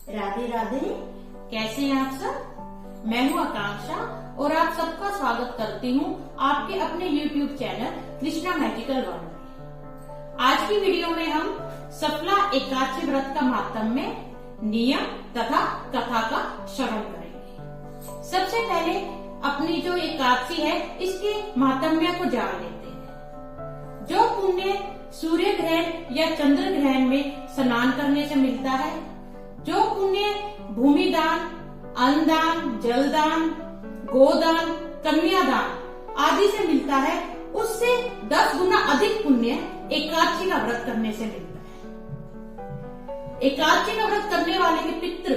राधे राधे। कैसे हैं आप सब? मैं हूँ आकांक्षा और आप सबका स्वागत करती हूँ आपके अपने YouTube channel Krishna magical world में। आज की वीडियो में हम सफला एकादशी व्रत का माहात्म्य, नियम तथा कथा का श्रवण करेंगे। सबसे पहले अपनी जो एकादशी है इसके माहात्म्य को जान लेते हैं। जो पुण्य सूर्य ग्रहण या चंद्र ग्रहण में स्नान करने से मिलता है, जो पुण्य भूमि दान, अन्न दान, जल दान, गोदान, कन्यादान आदि से मिलता है, उससे 10 गुना अधिक पुण्य एकादशी का व्रत करने से मिलता है। एकादशी का व्रत करने वाले के पितृ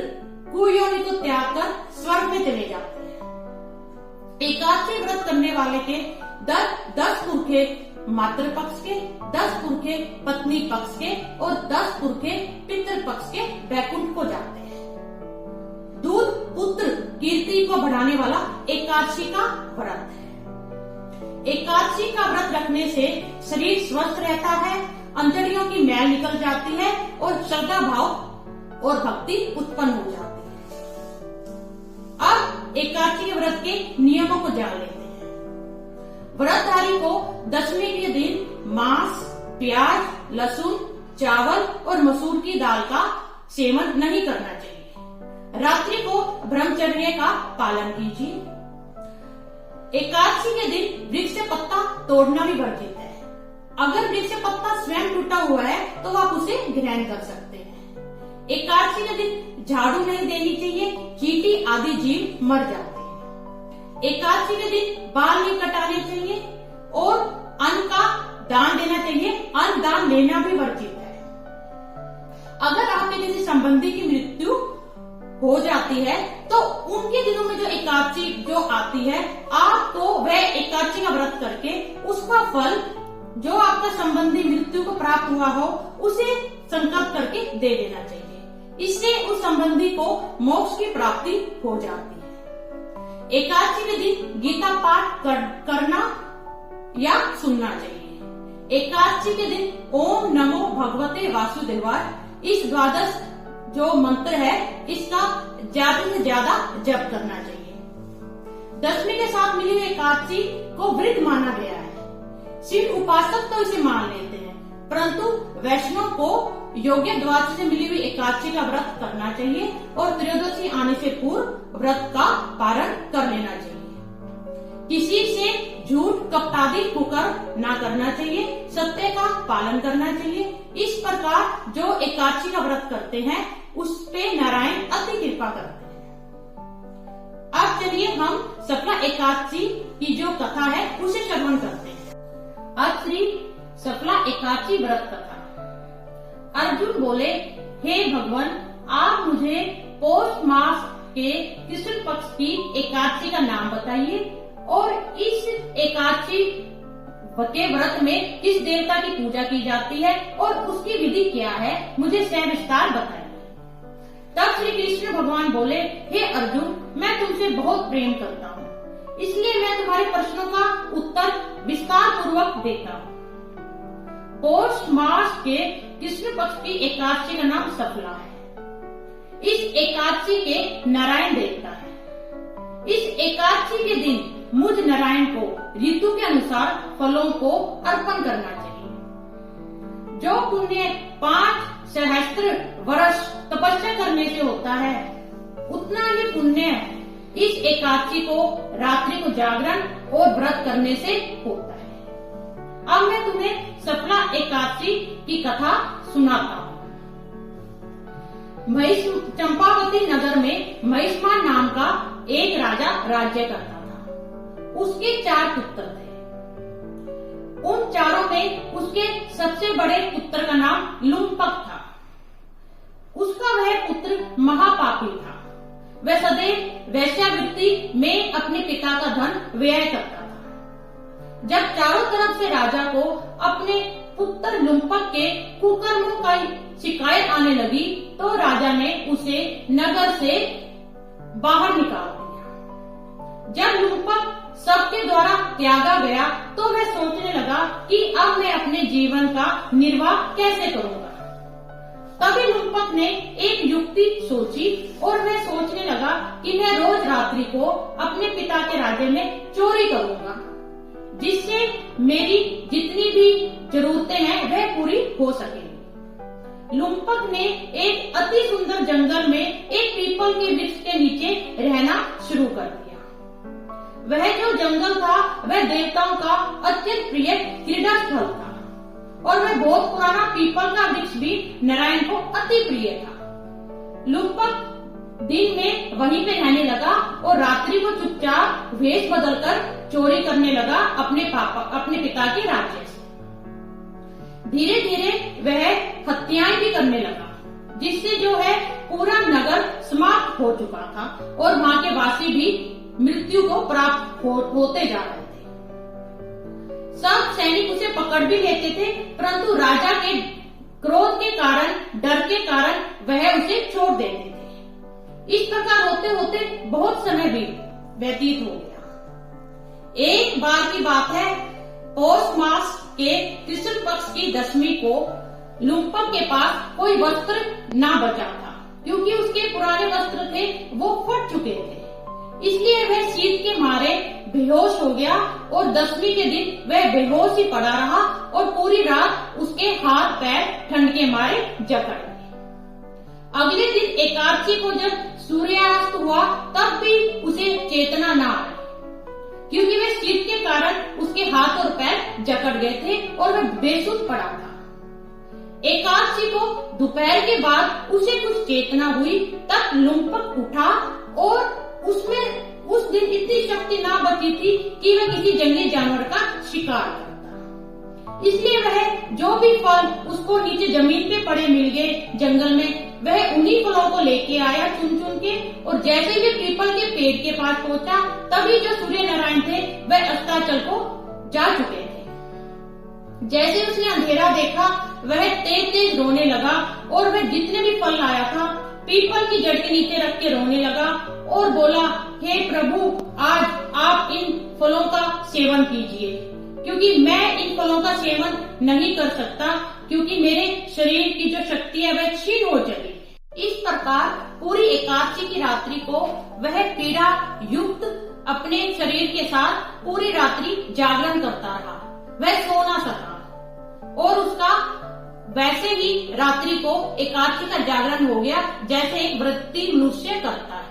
कुयोनि को त्याग कर स्वर्ग में चले जाते हैं। एकादशी व्रत करने वाले के 10 पुरखे मातृ पक्ष के, 10 पुरखे पत्नी पक्ष के और 10 पुरखे पितृ पक्ष के वैकुंठ को जाते हैं। दूध पुत्र कीर्ति को बढ़ाने वाला एकादशी का व्रत है। एकादशी का व्रत रखने से शरीर स्वस्थ रहता है, अंतड़ियों की मैल निकल जाती है और श्रद्धा भाव और भक्ति उत्पन्न हो जाती है। अब एकादशी के व्रत के नियमों को जान लेते हैं। व्रतधारी को दशमी के दिन मांस, प्याज, लहसुन, चावल और मसूर की दाल का सेवन नहीं करना चाहिए। रात्रि को ब्रह्मचर्य का पालन कीजिए। एकादशी के दिन वृक्ष से पत्ता तोड़ना भी वर्जित है। अगर वृक्ष से पत्ता स्वयं टूटा हुआ है तो आप उसे ग्रहण कर सकते हैं। एकादशी के दिन झाड़ू नहीं देनी चाहिए, चींटी आदि जीव मर जाते हैं। एकादशी के दिन बाल नहीं कटाने चाहिए और अन्न का दान देना चाहिए। अन्न दान लेना भी वर्जित है। अगर आपके किसी संबंधी की मृत्यु हो जाती है तो उनके दिनों में जो एकादशी जो आती है, आपको वह एकादशी का व्रत करके उसका फल जो आपका संबंधी मृत्यु को प्राप्त हुआ हो उसे संकल्प करके दे देना चाहिए। इससे उस संबंधी को मोक्ष की प्राप्ति हो जाती है। एकादशी के दिन गीता पाठ करना या सुनना चाहिए। एकादशी के दिन ओम नमो भगवते वासुदेवाय इस द्वादश जो मंत्र है इसका ज्यादा से ज्यादा जप करना चाहिए। दशमी के साथ मिली हुई एकादशी को वृद्ध माना गया है। शिव उपासक तो इसे मान लेते हैं, परंतु वैष्णव को योग्य द्वादशी से मिली हुई एकादशी का व्रत करना चाहिए और त्रयोदशी आने से पूर्व व्रत का पारण कर लेना चाहिए। किसी से झूठ कपटादी कुकर ना करना चाहिए, सत्य का पालन करना चाहिए। इस प्रकार जो एकादशी का व्रत करते हैं उस पे नारायण अति कृपा करते हैं। अब चलिए हम सफला एकादशी की जो कथा है उसे श्रवण करते हैं। अब श्री सफला एकादशी व्रत कथा। अर्जुन बोले, हे भगवान, आप मुझे पौष मास के कृष्ण पक्ष की एकादशी का नाम बताइए और इस एकादशी के व्रत में किस देवता की पूजा की जाती है और उसकी विधि क्या है, मुझे सविस्तार बताइए। तब श्री कृष्ण भगवान बोले, हे अर्जुन, मैं तुमसे बहुत प्रेम करता हूँ, इसलिए मैं तुम्हारे प्रश्नों का उत्तर विस्तार पूर्वक देता हूँ। पौष मास के कृष्ण पक्ष की एकादशी का नाम सफला है। इस एकादशी के नारायण देवता है। इस एकादशी के दिन मुझ नारायण को ऋतु के अनुसार फलों को अर्पण करना चाहिए। जो पुण्य 5 सहस्त्र वर्ष तपस्या करने से होता है, उतना ही पुण्य इस एकादशी को रात्रि को जागरण और व्रत करने से होता है। अब मैं तुम्हें सफला एकादशी की कथा सुनाता हूँ। चंपावती नगर में महिष्मान नाम का एक राजा राज्य करता था। उसके 4 पुत्र थे। उन चारों में उसके सबसे बड़े पुत्र का नाम लुम्पक था। उसका वह पुत्र महापापी था। वह सदैव वेश्यावृत्ति में अपने पिता का धन व्यय करता था। जब चारों तरफ से राजा को अपने पुत्र लुम्पक के कुकर्मों का शिकायत आने लगी तो राजा ने उसे नगर से बाहर निकाल दिया। जब लुम्पक सबके द्वारा त्यागा गया तो वह सोचने लगा कि अब मैं अपने जीवन का निर्वाह कैसे करूंगा। तभी लुम्पक ने एक युक्ति सोची और वह सोचने लगा कि मैं रोज रात्रि को अपने पिता के राज्य में चोरी करूंगा, जिससे मेरी जितनी भी जरूरतें हैं वह पूरी हो सकेंगी। लुम्पक ने एक अति सुंदर जंगल में एक पीपल के वृक्ष के नीचे रहना शुरू कर दिया। वह जो जंगल था वह देवताओं का अत्यंत प्रिय क्रीड़ा स्थल था और वह बहुत पुराना पीपल का वृक्ष भी नारायण को अति प्रिय था। लुम्पक दिन में वहीं पे रहने लगा और रात्रि को चुपचाप वेश बदलकर चोरी करने लगा अपने पिता के राज्य से। धीरे धीरे वह हत्याएं भी करने लगा, जिससे जो है पूरा नगर समाप्त हो चुका था और वहां के वासी भी मृत्यु को प्राप्त होते जा रहे थे। सब सैनिक उसे पकड़ भी लेते थे, परंतु राजा के क्रोध के कारण, डर के कारण वह उसे छोड़ देते थे। इस प्रकार होते होते बहुत समय भी व्यतीत हो गया। एक बार की बात है, पौष मास के कृष्ण पक्ष की 10वीं को लुम्पक के पास कोई वस्त्र ना बचा था, क्योंकि उसके पुराने वस्त्र थे वो फट चुके थे। इसलिए वह शीत के मारे बेहोश हो गया और 10वीं के दिन वह बेहोश ही पड़ा रहा और पूरी रात उसके हाथ पैर ठंड के मारे जकड़ गए। अगले दिन एकादशी को जब सूर्यास्त हुआ तब भी उसे चेतना न आई, क्योंकि वह शीत के कारण उसके हाथ और पैर जकड़ गए थे और वह बेसुध पड़ा था। एकादशी को दोपहर के बाद उसे कुछ चेतना हुई, तब लुम्पक उठा और उसमें उस दिन इतनी शक्ति ना बची थी कि वह किसी जंगली जानवर का शिकार करता। इसलिए वह जो भी फल उसको नीचे जमीन पे पड़े मिल गए जंगल में, वह उन्हीं फलों को लेके आया चुन चुन के, और जैसे ही पीपल के पेड़ के पास पहुंचा तभी जो सूर्य नारायण थे वह अस्ताचल को जा चुके थे। जैसे उसने अंधेरा देखा वह तेज तेज रोने लगा और वह जितने भी फल लाया था पीपल की जड़ के नीचे रख के रोने लगा और बोला, हे प्रभु, आज आप इन फलों का सेवन कीजिए, क्योंकि मैं इन फलों का सेवन नहीं कर सकता, क्योंकि मेरे शरीर की जो शक्ति है वह क्षीण हो चली। इस प्रकार पूरी एकादशी की रात्रि को वह पीड़ा युक्त अपने शरीर के साथ पूरी रात्रि जागरण करता रहा। वह सो ना सका और उसका वैसे ही रात्रि को एकादशी का जागरण हो गया, जैसे एक व्रती मनुष्य करता है।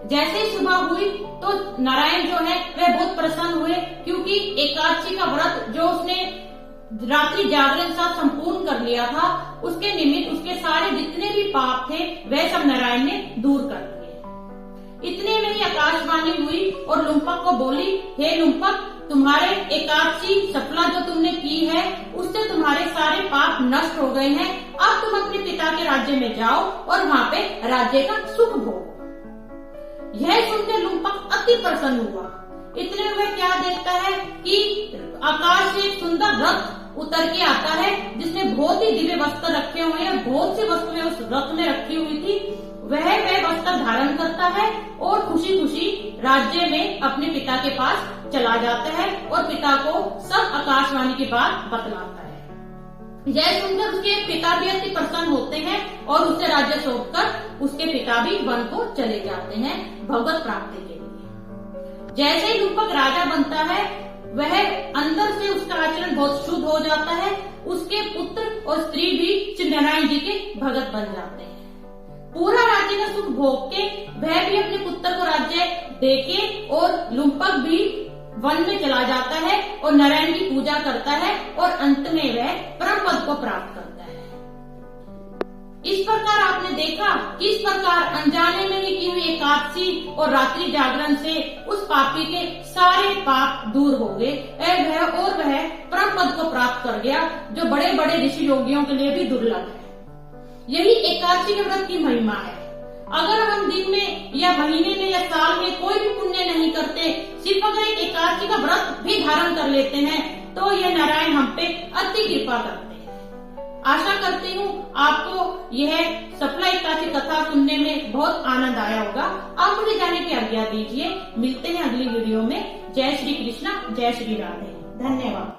जैसे ही सुबह हुई तो नारायण जो है वह बहुत प्रसन्न हुए, क्योंकि एकादशी का व्रत जो उसने रात्रि जागरण साथ संपूर्ण कर लिया था, उसके निमित्त उसके सारे जितने भी पाप थे वह सब नारायण ने दूर कर दिए। इतने में ही आकाशवाणी हुई और लुम्पक को बोली, हे लुम्पक, तुम्हारे एकादशी सफला जो तुमने की है उससे तुम्हारे सारे पाप नष्ट हो गए हैं। अब तुम अपने पिता के राज्य में जाओ और वहाँ पे राज्य का सुख भोगो। यह सुनकर लुम्पक अति प्रसन्न हुआ। इतने में वह क्या देखता है कि आकाश से एक सुंदर रथ उतर के आता है, जिसमें बहुत ही दिव्य वस्त्र रखे हुए हैं, बहुत सी वस्तुएं उस रथ में रखी हुई थी। वह वस्त्र धारण करता है और खुशी खुशी राज्य में अपने पिता के पास चला जाता है और पिता को सब आकाशवाणी की बात बतलाता है। यह सुनकर उसके पिता भी अति प्रसन्न होते हैं और उससे राज्य सौंपकर उसके पिता भी वन को चले जाते हैं भगवत प्राप्ति के लिए। जैसे ही लुम्पक राजा बनता है वह अंदर से उसका आचरण बहुत शुद्ध हो जाता है। उसके पुत्र और स्त्री भी श्री नारायण जी के भगत बन जाते हैं। पूरा राज्य का सुख भोग के वह भी अपने पुत्र को राज्य देके और लुम्पक भी वन में चला जाता है और नारायण की पूजा करता है और अंत में वह परम पद को प्राप्त करता है। इस प्रकार आपने देखा किस प्रकार अनजाने में ही की हुई एकादशी और रात्रि जागरण से उस पापी के सारे पाप दूर हो गए और वह परम पद को प्राप्त कर गया, जो बड़े बड़े ऋषि योगियों के लिए भी दुर्लभ है। यही एकादशी के व्रत की महिमा है। अगर हम दिन में या महीने में या साल में कोई भी पुण्य नहीं करते, सिर्फ अगर एक एकादशी का व्रत भी धारण कर लेते हैं, तो यह नारायण हम पे अति कृपा करते हैं। आशा करती हूँ आपको यह सफला एकादशी कथा सुनने में बहुत आनंद आया होगा। आप मुझे जाने की आज्ञा दीजिए। मिलते हैं अगली वीडियो में। जय श्री कृष्णा, जय श्री राधे। धन्यवाद।